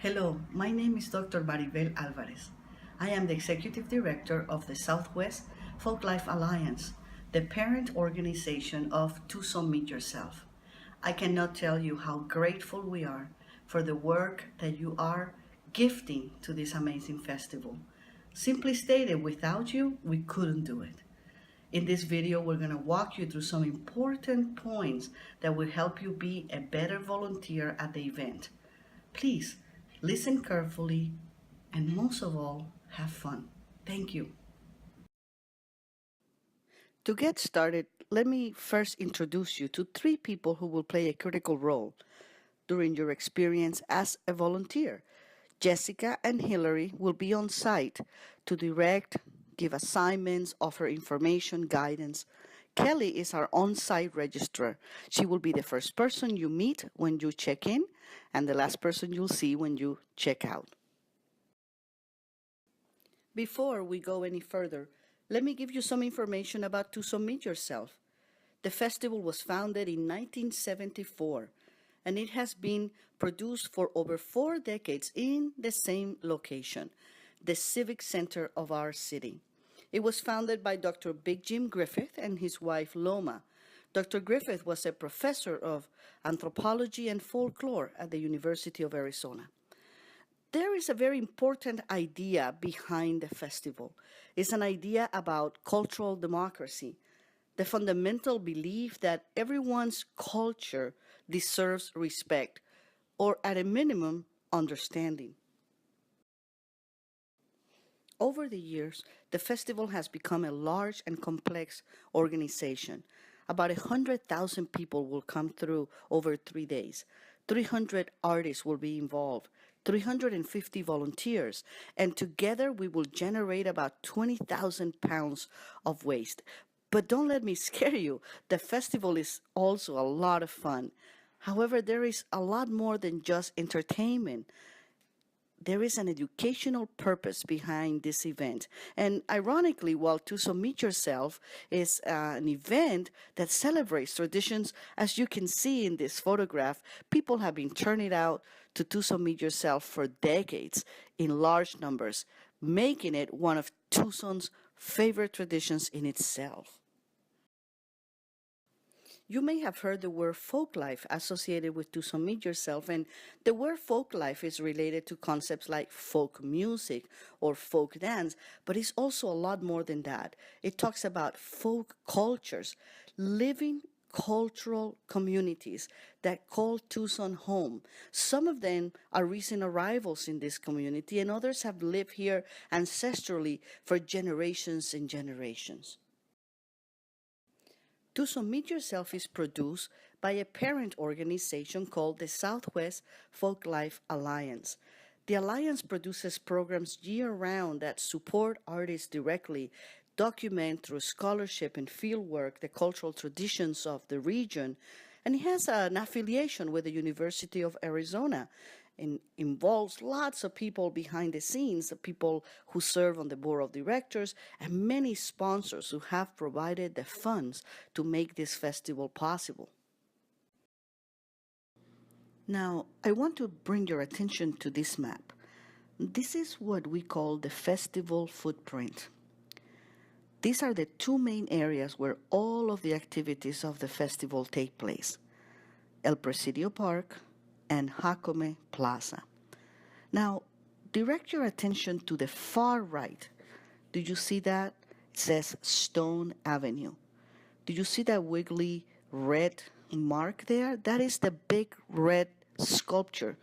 Hello, my name is Dr. Maribel Alvarez. I am the Executive Director of the Southwest FOLKLIFE Alliance, the parent organization of Tucson Meet Yourself. I cannot tell you how grateful we are for the work that you are gifting to this amazing festival. Simply stated, without you, we couldn't do it. In this video, we're going to walk you through some important points that will help you be a better volunteer at the event. Please listen carefully and most of all, have fun. Thank you. To get started, let me first introduce you to three people who will play a critical role during your experience as a volunteer. Jessica and Hillary will be on site to direct, give assignments, offer information, guidance. Kelly is our on-site registrar. She will be the first person you meet when you check in and the last person you'll see when you check out. Before we go any further, let me give you some information about Tucson Meet Yourself. The festival was founded in 1974, and it has been produced for over 4 decades in the same location, the Civic Center of our city. It was founded by Dr. Big Jim Griffith and his wife Loma. Dr. Griffith was a professor of anthropology and folklore at the University of Arizona. There is a very important idea behind the festival. It's an idea about cultural democracy, the fundamental belief that everyone's culture deserves respect, or at a minimum, understanding. Over the years, the festival has become a large and complex organization. About 100,000 people will come through over 3 days. 300 artists will be involved, 350 volunteers, and together we will generate about 20,000 pounds of waste. But don't let me scare you, the festival is also a lot of fun. However, there is a lot more than just entertainment. There is an educational purpose behind this event. And ironically, while Tucson Meet Yourself is an event that celebrates traditions, as you can see in this photograph, people have been turning out to Tucson Meet Yourself for decades in large numbers, making it one of Tucson's favorite traditions in itself. You may have heard the word folklife associated with Tucson Meet Yourself, and the word folklife is related to concepts like folk music or folk dance, but it's also a lot more than that. It talks about folk cultures, living cultural communities that call Tucson home. Some of them are recent arrivals in this community, and others have lived here ancestrally for generations and generations. Tucson Meet Yourself is produced by a parent organization called the Southwest FOLKLIFE Alliance. The Alliance produces programs year-round that support artists directly, document through scholarship and fieldwork the cultural traditions of the region, and it has an affiliation with the University of Arizona and involves lots of people behind the scenes, the people who serve on the board of directors, and many sponsors who have provided the funds to make this festival possible. Now, I want to bring your attention to this map. This is what we call the festival footprint. These are the two main areas where all of the activities of the festival take place: El Presidio Park and Jacome Plaza. Now, direct your attention to the far right. Do you see that? It says Stone Avenue. Do you see that wiggly red mark there? That is the big red sculpture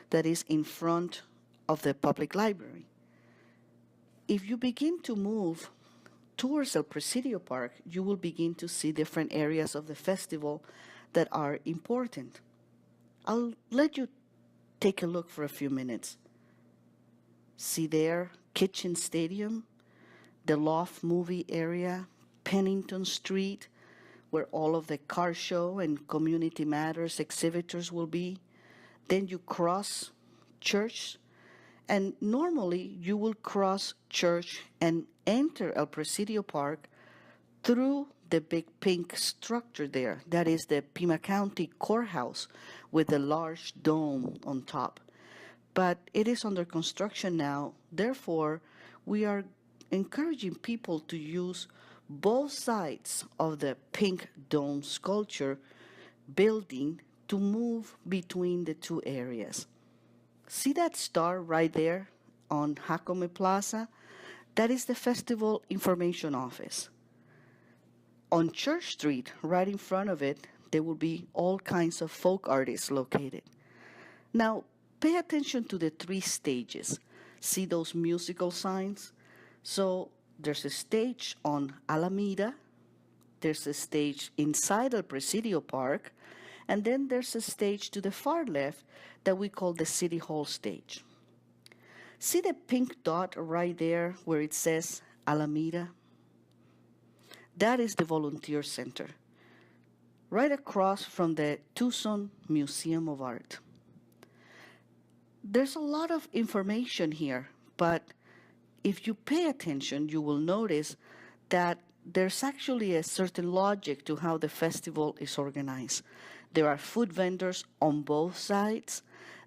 that is in front of the public library. If you begin to move towards El Presidio Park, you will begin to see different areas of the festival that are important. I'll let you take a look for a few minutes. See there, Kitchen Stadium, the Loft movie area, Pennington Street, where all of the car show and community matters exhibitors will be. Then you cross Church, and normally you will cross Church and enter El Presidio Park through the big pink structure there. That is the Pima County Courthouse with the large dome on top. but it is under construction now. Therefore, we are encouraging people to use both sides of the pink dome sculpture building to move between the two areas. See that star right there on Jacome Plaza? That is the festival information office. On Church Street, right in front of it, there will be all kinds of folk artists located. Now, pay attention to the three stages. See those musical signs? So there's a stage on Alameda, there's a stage inside El Presidio Park, and then there's a stage to the far left that we call the City Hall stage. See the pink dot right there where it says Alameda? That is the Volunteer Center, right across from the Tucson Museum of Art. There's a lot of information here, but if you pay attention, you will notice that there's actually a certain logic to how the festival is organized. There are food vendors on both sides.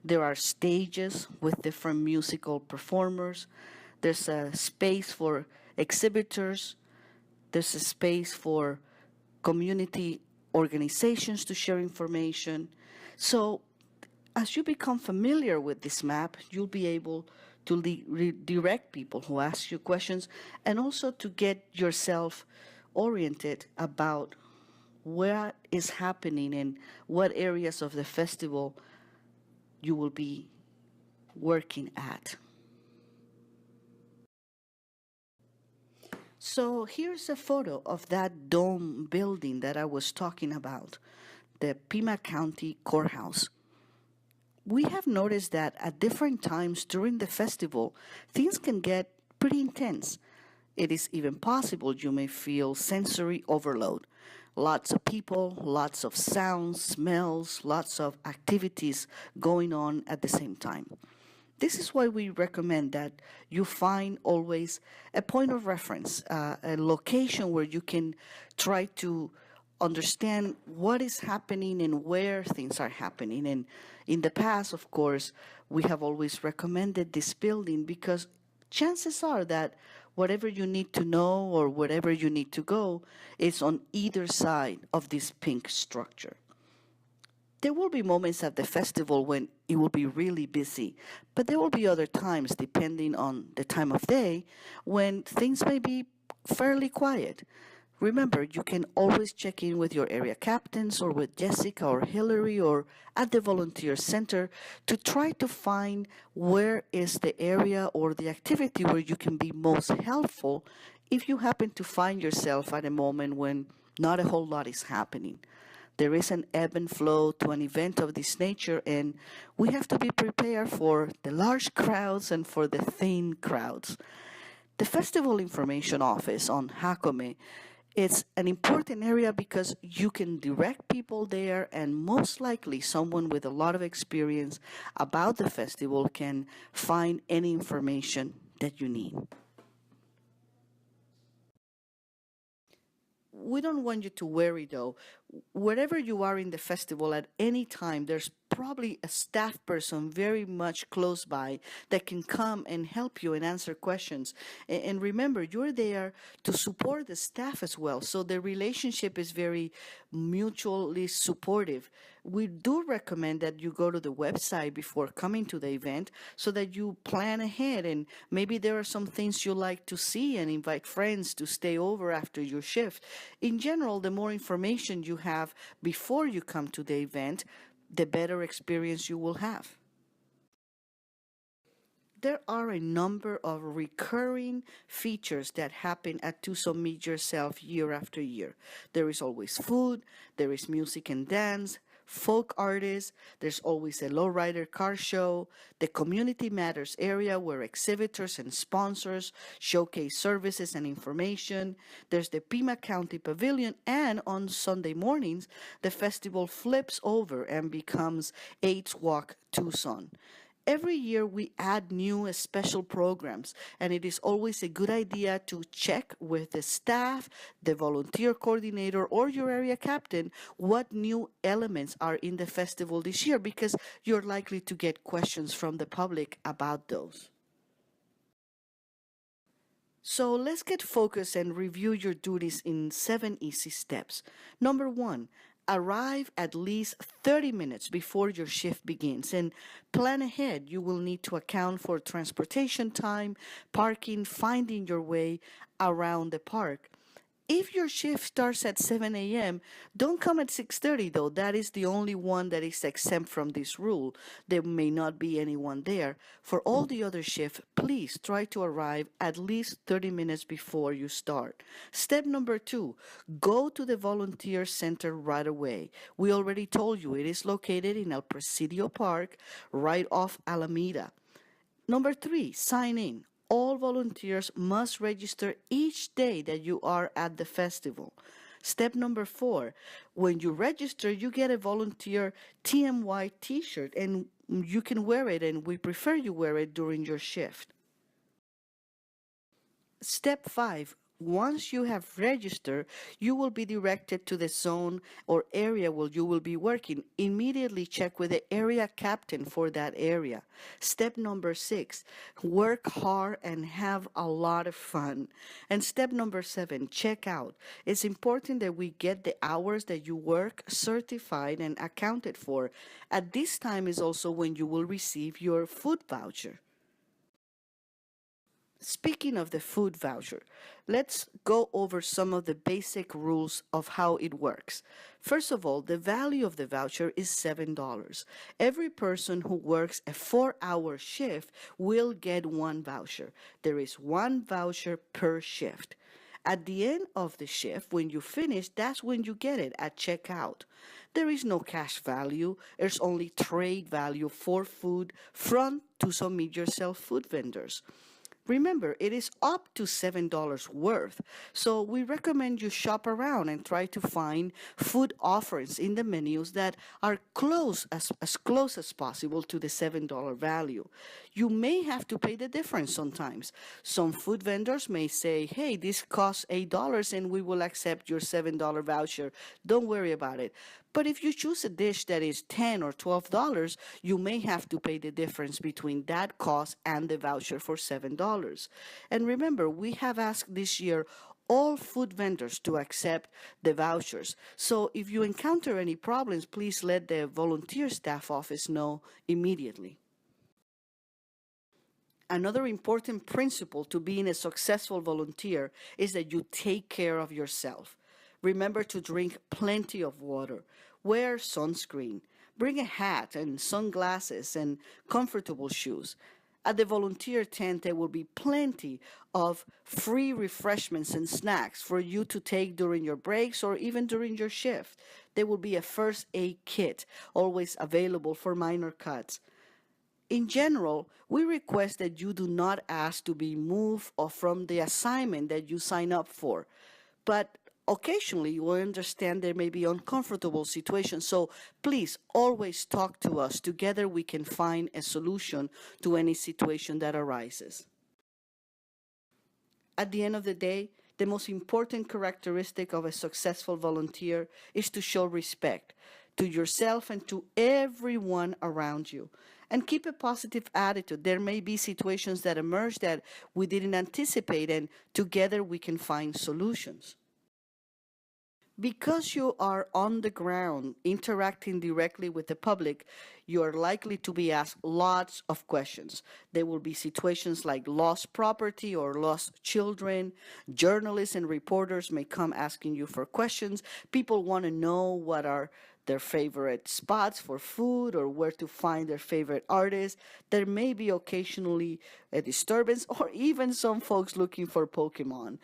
There are stages with different musical performers. There's a space for exhibitors. There's a space for community organizations to share information. So as you become familiar with this map, you'll be able to redirect people who ask you questions and also to get yourself oriented about what is happening and what areas of the festival you will be working at. So here's a photo of that dome building that I was talking about, the Pima County Courthouse. We have noticed that at different times during the festival, things can get pretty intense. It is even possible you may feel sensory overload. Lots of people, lots of sounds, smells, lots of activities going on at the same time. This is why we recommend that you find always a point of reference, a location where you can try to understand what is happening and where things are happening. And in the past, of course, we have always recommended this building because chances are that whatever you need to know or wherever you need to go is on either side of this pink structure. There will be moments at the festival when it will be really busy, but there will be other times, depending on the time of day, when things may be fairly quiet. Remember, you can always check in with your area captains or with Jessica or Hillary or at the volunteer center to try to find where is the area or the activity where you can be most helpful if you happen to find yourself at a moment when not a whole lot is happening. There is an ebb and flow to an event of this nature, and we have to be prepared for the large crowds and for the thin crowds. The Festival Information Office on Jacome, it's an important area because you can direct people there, and most likely someone with a lot of experience about the festival can find any information that you need. We don't want you to worry though. Wherever you are in the festival at any time, there's probably a staff person very much close by that can come and help you and answer questions. And remember, you're there to support the staff as well. So the relationship is very mutually supportive. We do recommend that you go to the website before coming to the event so that you plan ahead, and maybe there are some things you like to see and invite friends to stay over after your shift. In general, the more information you have before you come to the event, the better experience you will have. There are a number of recurring features that happen at Tucson Meet Yourself year after year. There is always food, there is music and dance, folk artists, there's always a lowrider car show, the Community Matters area where exhibitors and sponsors showcase services and information, there's the Pima County Pavilion, and on Sunday mornings, the festival flips over and becomes AIDS Walk Tucson. Every year we add new special programs, and it is always a good idea to check with the staff, the volunteer coordinator, or your area captain what new elements are in the festival this year, because you're likely to get questions from the public about those. So let's get focused and review your duties in 7 easy steps. Number 1, arrive at least 30 minutes before your shift begins and plan ahead. You will need to account for transportation time, parking, finding your way around the park. If your shift starts at 7 a.m., don't come at 6:30 though. That is the only one that is exempt from this rule. There may not be anyone there. For all the other shifts, please try to arrive at least 30 minutes before you start. Step number 2, go to the volunteer center right away. We already told you it is located in El Presidio Park, right off Alameda. Number 3, sign in. All volunteers must register each day that you are at the festival. Step number 4, when you register, you get a volunteer TMY t-shirt, and you can wear it, and we prefer you wear it during your shift. Step 5, once you have registered, you will be directed to the zone or area where you will be working. Immediately check with the area captain for that area. Step number 6, work hard and have a lot of fun. And step number 7, check out. It's important that we get the hours that you work certified and accounted for. At this time is also when you will receive your food voucher. Speaking of the food voucher, let's go over some of the basic rules of how it works. First of all, the value of the voucher is $7. Every person who works a 4-hour shift will get one voucher. There is one voucher per shift. At the end of the shift, when you finish, that's when you get it at checkout. There is no cash value. There's only trade value for food from to some yourself food vendors. Remember, it is up to $7 worth, so we recommend you shop around and try to find food offerings in the menus that are close as close as possible to the $7 value. You may have to pay the difference sometimes. Some food vendors may say, hey, this costs $8 and we will accept your $7 voucher. Don't worry about it. But if you choose a dish that is $10 or $12, you may have to pay the difference between that cost and the voucher for $7. And remember, we have asked this year all food vendors to accept the vouchers. So if you encounter any problems, please let the volunteer staff office know immediately. Another important principle to being a successful volunteer is that you take care of yourself. Remember to drink plenty of water. Wear sunscreen. Bring a hat and sunglasses and comfortable shoes. At the volunteer tent, there will be plenty of free refreshments and snacks for you to take during your breaks or even during your shift. There will be a first aid kit always available for minor cuts. In general, we request that you do not ask to be moved or from the assignment that you sign up for. But occasionally, you will understand there may be uncomfortable situations, so please always talk to us. Together we can find a solution to any situation that arises. At the end of the day, the most important characteristic of a successful volunteer is to show respect to yourself and to everyone around you. And keep a positive attitude. There may be situations that emerge that we didn't anticipate, and together we can find solutions. Because you are on the ground interacting directly with the public, you are likely to be asked lots of questions. There will be situations like lost property or lost children. Journalists and reporters may come asking you for questions. People want to know what are their favorite spots for food or where to find their favorite artists. There may be occasionally a disturbance or even some folks looking for Pokemon.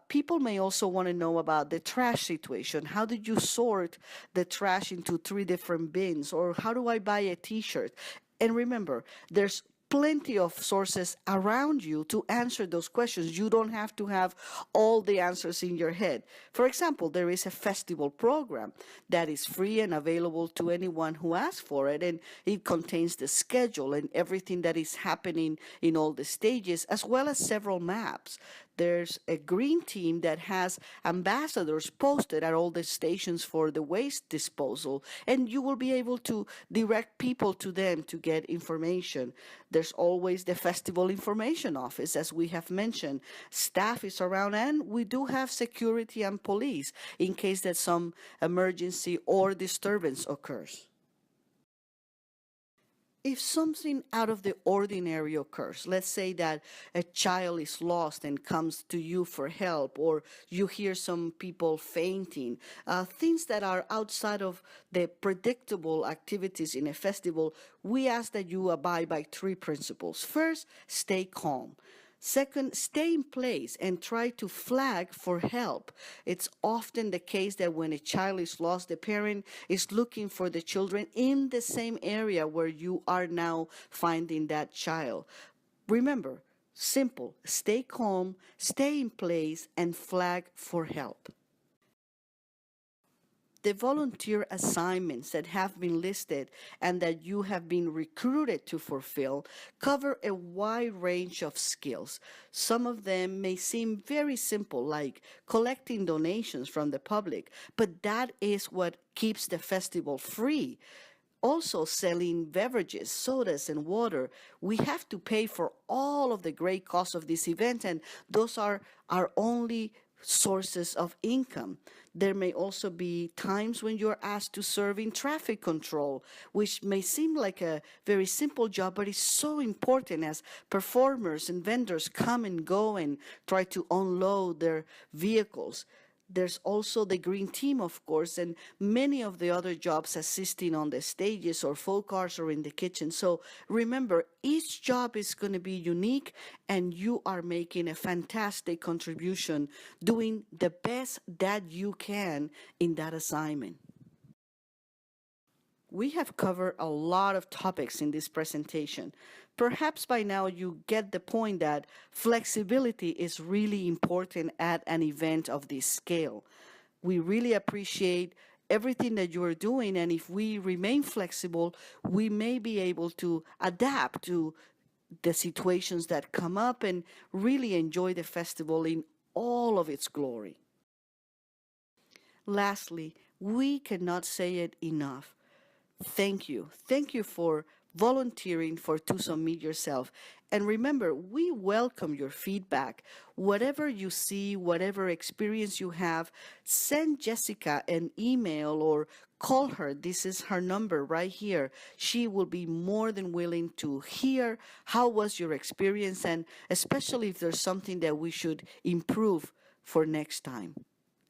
People may also want to know about the trash situation. How did you sort the trash into 3 different bins? Or how do I buy a t-shirt? And remember, there's plenty of sources around you to answer those questions. You don't have to have all the answers in your head. For example, there is a festival program that is free and available to anyone who asks for it, and it contains the schedule and everything that is happening in all the stages, as well as several maps. There's a green team that has ambassadors posted at all the stations for the waste disposal, and you will be able to direct people to them to get information. There's always the festival information office, as we have mentioned. Staff is around, and we do have security and police in case that some emergency or disturbance occurs. If something out of the ordinary occurs, let's say that a child is lost and comes to you for help, or you hear some people fainting, things that are outside of the predictable activities in a festival, we ask that you abide by 3 principles. First, stay calm. Second, stay in place and try to flag for help. It's often the case that when a child is lost, the parent is looking for the children in the same area where you are now finding that child. Remember, simple, stay calm, stay in place, and flag for help. The volunteer assignments that have been listed and that you have been recruited to fulfill cover a wide range of skills. Some of them may seem very simple, like collecting donations from the public, but that is what keeps the festival free. Also selling beverages, sodas, and water. We have to pay for all of the great costs of this event, and those are our only sources of income. There may also be times when you're asked to serve in traffic control, which may seem like a very simple job, but is so important as performers and vendors come and go and try to unload their vehicles. There's also the green team, of course, and many of the other jobs assisting on the stages or folk arts or in the kitchen. So remember, each job is going to be unique, and you are making a fantastic contribution, doing the best that you can in that assignment. We have covered a lot of topics in this presentation. Perhaps by now you get the point that flexibility is really important at an event of this scale. We really appreciate everything that you are doing, and if we remain flexible, we may be able to adapt to the situations that come up and really enjoy the festival in all of its glory. Lastly, we cannot say it enough. Thank you. Thank you for volunteering for Tucson Meet Yourself. And remember, we welcome your feedback. Whatever you see, whatever experience you have, send Jessica an email or call her. This is her number right here. She will be more than willing to hear how was your experience, and especially if there's something that we should improve for next time.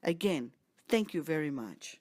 Again, thank you very much.